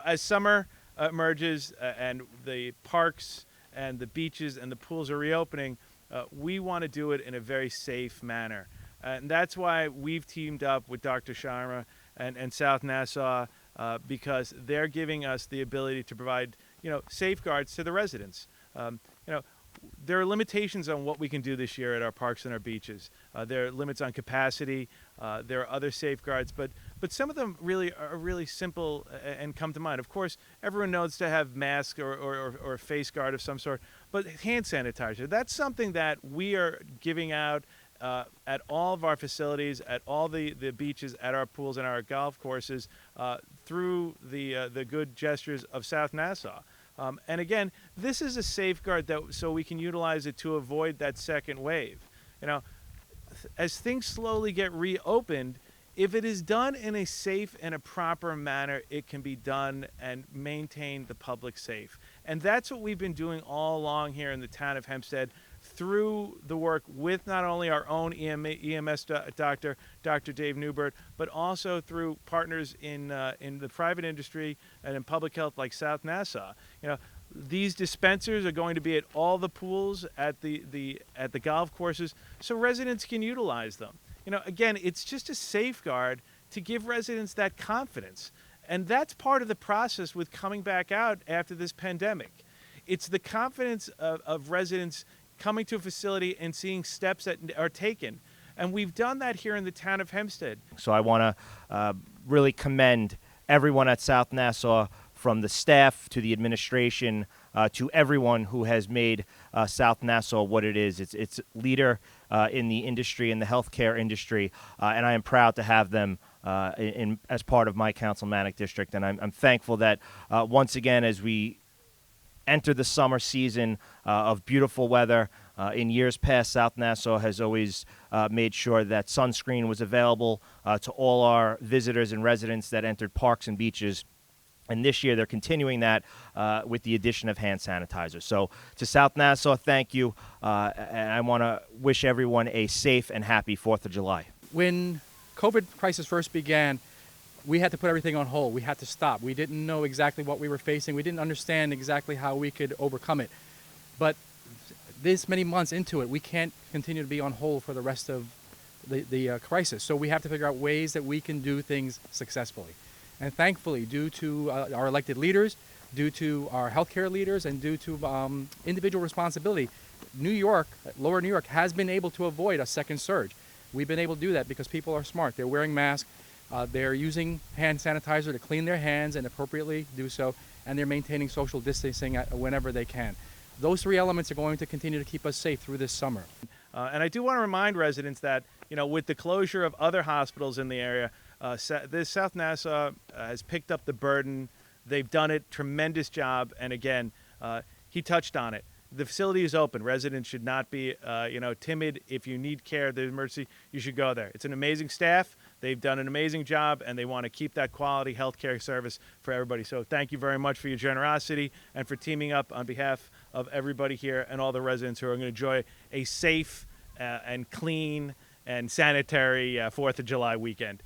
As summer emerges and the parks and the beaches and the pools are reopening, we want to do it in a very safe manner. And that's why we've teamed up with Dr. Sharma and South Nassau because they're giving us the ability to provide, safeguards to the residents. There are limitations on what we can do this year at our parks and our beaches. There are limits on capacity. There are other safeguards, but some of them are really simple and come to mind. Of course, everyone knows to have masks or a face guard of some sort, but hand sanitizer, that's something that we are giving out at all of our facilities, at all the beaches, at our pools and our golf courses through the good gestures of South Nassau. And again, this is a safeguard so we can utilize it to avoid that second wave. As things slowly get reopened, if it is done in a safe and a proper manner, it can be done and maintain the public safe. And that's what we've been doing all along here in the town of Hempstead through the work with not only our own EMS doctor, Dr. Dave Newbert, but also through partners in the private industry and in public health like South Nassau. These dispensers are going to be at all the pools, at the golf courses, so residents can utilize them. Again, it's just a safeguard to give residents that confidence. And that's part of the process with coming back out after this pandemic. It's the confidence of residents coming to a facility and seeing steps that are taken. And we've done that here in the town of Hempstead. So I want to really commend everyone at South Nassau, from the staff to the administration to everyone who has made South Nassau what it is. It's leader in the industry, in the healthcare industry, and I am proud to have them as part of my councilmanic district. And I'm thankful that once again, as we enter the summer season of beautiful weather, in years past, South Nassau has always made sure that sunscreen was available to all our visitors and residents that entered parks and beaches. And this year, they're continuing that with the addition of hand sanitizer. So to South Nassau, thank you. And I want to wish everyone a safe and happy 4th of July. When COVID crisis first began, we had to put everything on hold. We had to stop. We didn't know exactly what we were facing. We didn't understand exactly how we could overcome it. But this many months into it, we can't continue to be on hold for the rest of the crisis. So we have to figure out ways that we can do things successfully. And thankfully, due to our elected leaders, due to our healthcare leaders, and due to individual responsibility, Lower New York has been able to avoid a second surge. We've been able to do that because people are smart. They're wearing masks, they're using hand sanitizer to clean their hands and appropriately do so, and they're maintaining social distancing whenever they can. Those three elements are going to continue to keep us safe through this summer. And I do want to remind residents that, with the closure of other hospitals in the area, this South Nassau has picked up the burden. They've done it, tremendous job. And again, he touched on it. The facility is open. Residents should not be, timid. If you need care, the emergency, you should go there. It's an amazing staff. They've done an amazing job, and they want to keep that quality healthcare service for everybody. So thank you very much for your generosity and for teaming up on behalf of everybody here and all the residents who are going to enjoy a safe and clean and sanitary 4th of July weekend.